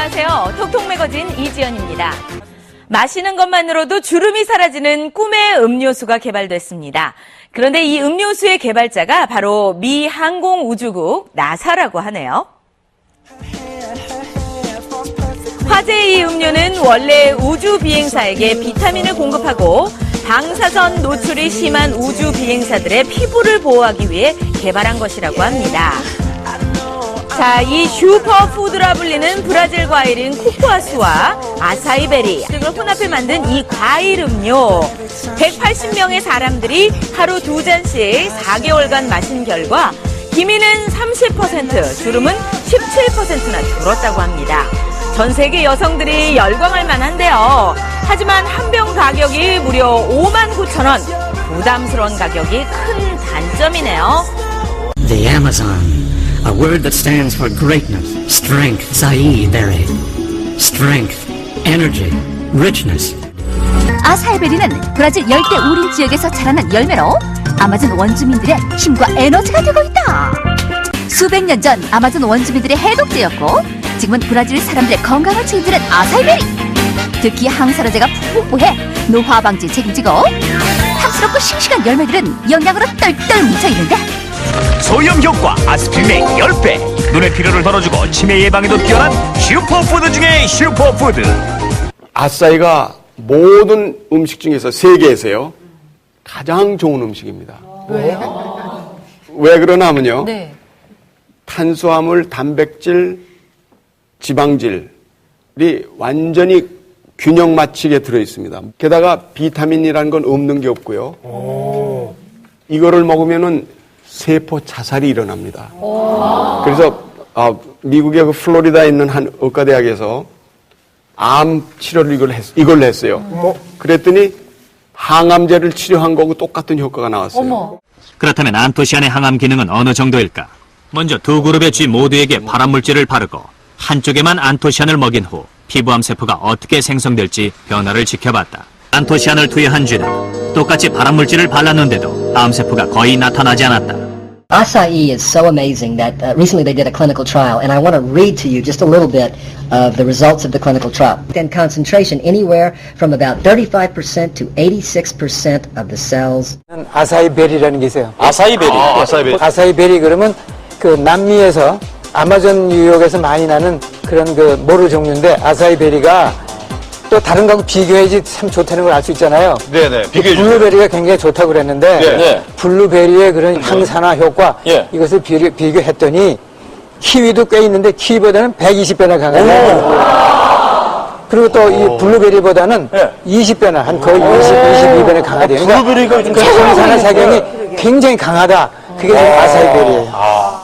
안녕하세요. 톡톡매거진 이지연입니다. 마시는 것만으로도 주름이 사라지는 꿈의 음료수가 개발됐습니다. 그런데 이 음료수의 개발자가 바로 미 항공우주국 나사라고 하네요. 화제의 이 음료는 원래 우주 비행사에게 비타민을 공급하고 방사선 노출이 심한 우주 비행사들의 피부를 보호하기 위해 개발한 것이라고 합니다. 자, 이 슈퍼푸드라 불리는 브라질 과일인 쿠쿠아수와 아사이베리 등을 혼합해 만든 이 과일 음료. 180명의 사람들이 하루 2잔씩 4개월간 마신 결과 기미는 30%, 주름은 17%나 줄었다고 합니다. 전 세계 여성들이 열광할 만한데요. 하지만 한 병 가격이 무려 59,000원. 부담스러운 가격이 큰 단점이네요. The Amazon, a word that stands for greatness, strength, 사이베리, strength, energy, richness. 아사이베리는 브라질 열대 우림 지역에서 자라는 열매로 아마존 원주민들의 힘과 에너지가 되고 있다. 수백 년 전 아마존 원주민들의 해독제였고 지금은 브라질 사람들의 건강을 책임지는 아사이베리. 특히 항산화제가 풍부해 노화 방지 책임지고 탐스럽고 싱싱한 열매들은 영양으로 똘똘 뭉쳐있는데 소염 효과 아스피린의 10배, 눈의 피로를 덜어주고 치매 예방에도 뛰어난 슈퍼푸드 중에 슈퍼푸드. 아싸이가 모든 음식 중에서 세계에서요 가장 좋은 음식입니다. 왜요? 왜 그러냐면요. 네. 탄수화물, 단백질, 지방질이 완전히 균형 맞추게 들어있습니다. 게다가 비타민이라는 건 없는 게 없고요. 이거를 먹으면은 세포 자살이 일어납니다. 그래서 미국의 그 플로리다에 있는 한 의과대학에서 암 치료를 이걸 했어요. 그랬더니 항암제를 치료한 거하고 똑같은 효과가 나왔어요. 어머. 그렇다면 안토시안의 항암 기능은 어느 정도일까? 먼저 두 그룹의 쥐 모두에게 발암물질을 바르고 한쪽에만 안토시안을 먹인 후 피부암 세포가 어떻게 생성될지 변화를 지켜봤다. 안토시안을 투여한 쥐는 똑같이 발암물질을 발랐는데도 암 세포가 거의 나타나지 않았다. Acai is so amazing that recently they did a clinical trial, and I want to read to you just a little bit of the results of the clinical trial. And concentration anywhere from about 35% to 86% of the cells. 아사이베리라는 게 있어요. 아사이베리. 아사이베리 그러면 그 남미에서 아마존 유역에서 많이 나는 그런 그 모루 종류인데 아사이베리가 또 다른 거하고 비교해야지 참 좋다는 걸 알 수 있잖아요. 네네. 비교해 주세요. 블루베리가 굉장히 좋다고 그랬는데 네. 블루베리의 그런 항산화 효과 이것을 비교했더니 키위도 꽤 있는데 키위보다는 120배나 강하대요. 그리고 또 이 블루베리보다는 20배나 한 거의 22배나 강하대요. 블루베리가 좀 그 항산화 작용이 굉장히 강하다. 그게 지금 아사이베리예요.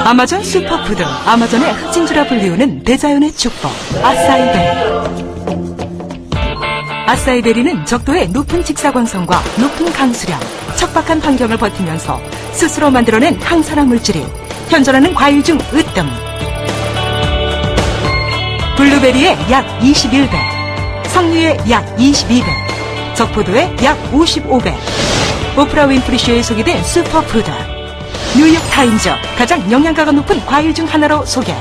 아마존 슈퍼푸드, 아마존의 흑진주라 불리우는 대자연의 축복, 아사이베리. 아사이베리는 적도의 높은 직사광선과 높은 강수량, 척박한 환경을 버티면서 스스로 만들어낸 항산화 물질이 현존하는 과일 중 으뜸. 블루베리의 약 21배, 석류의 약 22배, 적포도의 약 55배. 오프라 윈프리 쇼에 소개된 슈퍼푸드. 뉴욕타임즈 가장 영양가가 높은 과일 중 하나로 소개.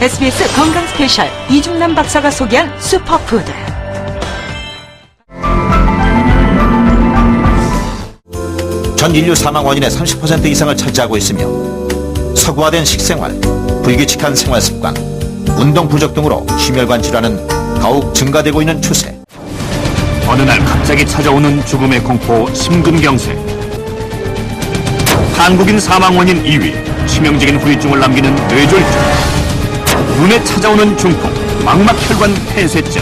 SBS 건강 스페셜 이중남 박사가 소개한 슈퍼푸드. 전 인류 사망 원인의 30% 이상을 차지하고 있으며 서구화된 식생활, 불규칙한 생활 습관, 운동 부족 등으로 심혈관 질환은 더욱 증가되고 있는 추세. 어느 날 갑자기 찾아오는 죽음의 공포 심근경색. 한국인 사망 원인 2위, 치명적인 후유증을 남기는 뇌졸중. 눈에 찾아오는 중풍, 망막혈관 폐쇄증.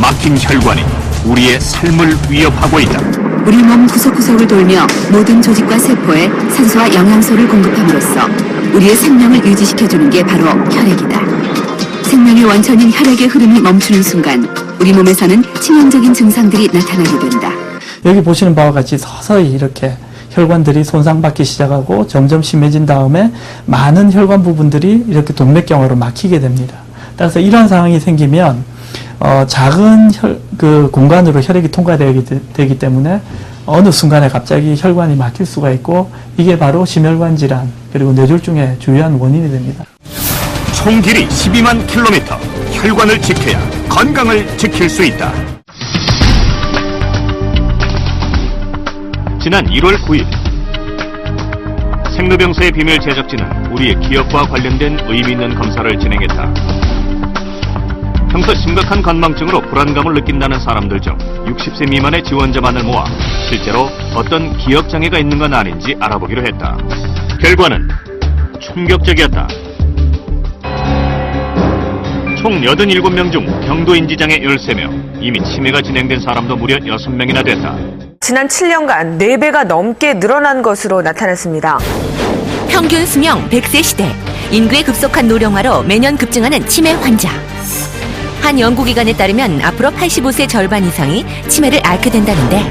막힌 혈관이 우리의 삶을 위협하고 있다. 우리 몸 구석구석을 돌며 모든 조직과 세포에 산소와 영양소를 공급함으로써 우리의 생명을 유지시켜주는 게 바로 혈액이다. 생명의 원천인 혈액의 흐름이 멈추는 순간 우리 몸에서는 치명적인 증상들이 나타나게 된다. 여기 보시는 바와 같이 서서히 이렇게 혈관들이 손상받기 시작하고 점점 심해진 다음에 많은 혈관 부분들이 이렇게 동맥경화로 막히게 됩니다. 따라서 이런 상황이 생기면 작은 공간으로 혈액이 통과되기 때문에 어느 순간에 갑자기 혈관이 막힐 수가 있고 이게 바로 심혈관 질환 그리고 뇌졸중의 주요한 원인이 됩니다. 총 길이 12만 킬로미터. 혈관을 지켜야 건강을 지킬 수 있다. 지난 1월 9일 생로병사의 비밀 제작진은 우리의 기억과 관련된 의미 있는 검사를 진행했다. 평소 심각한 건망증으로 불안감을 느낀다는 사람들 중 60세 미만의 지원자만을 모아 실제로 어떤 기억장애가 있는 건 아닌지 알아보기로 했다. 결과는 충격적이었다. 총 87명 중 경도인지장애 13명, 이미 치매가 진행된 사람도 무려 6명이나 됐다. 지난 7년간 4배가 넘게 늘어난 것으로 나타났습니다. 평균 수명 100세 시대, 인구의 급속한 노령화로 매년 급증하는 치매 환자. 한 연구기관에 따르면 앞으로 85세 절반 이상이 치매를 앓게 된다는데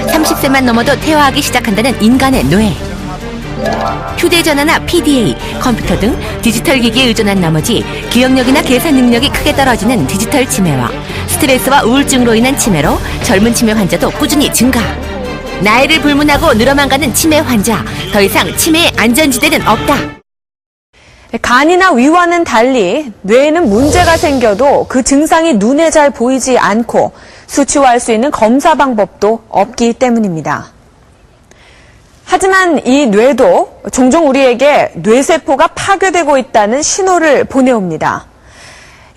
30세만 넘어도 퇴화하기 시작한다는 인간의 뇌. 휴대전화나 PDA, 컴퓨터 등 디지털 기기에 의존한 나머지 기억력이나 계산 능력이 크게 떨어지는 디지털 치매와 스트레스와 우울증으로 인한 치매로 젊은 치매 환자도 꾸준히 증가. 나이를 불문하고 늘어만 가는 치매 환자, 더 이상 치매의 안전지대는 없다. 간이나 위와는 달리 뇌에는 문제가 생겨도 그 증상이 눈에 잘 보이지 않고 수치화할 수 있는 검사 방법도 없기 때문입니다. 하지만 이 뇌도 종종 우리에게 뇌세포가 파괴되고 있다는 신호를 보내옵니다.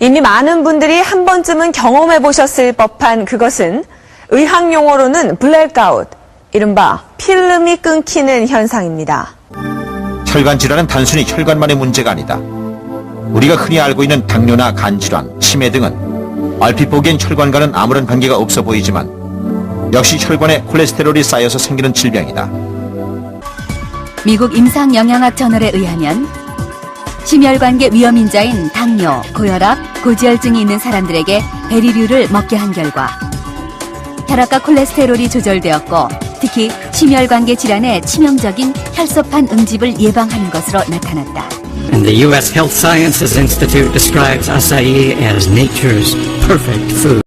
이미 많은 분들이 한 번쯤은 경험해 보셨을 법한 그것은 의학 용어로는 블랙아웃, 이른바 필름이 끊기는 현상입니다. 혈관 질환은 단순히 혈관만의 문제가 아니다. 우리가 흔히 알고 있는 당뇨나 간 질환, 치매 등은 얼핏 보기엔 혈관과는 아무런 관계가 없어 보이지만 역시 혈관에 콜레스테롤이 쌓여서 생기는 질병이다. 미국 임상영양학 저널에 의하면 심혈관계 위험인자인 당뇨, 고혈압, 고지혈증이 있는 사람들에게 베리류를 먹게 한 결과 혈압과 콜레스테롤이 조절되었고 특히 심혈관계 질환의 치명적인 혈소판 응집을 예방하는 것으로 나타났다. And the U.S. Health Sciences Institute describes acai as nature's perfect food.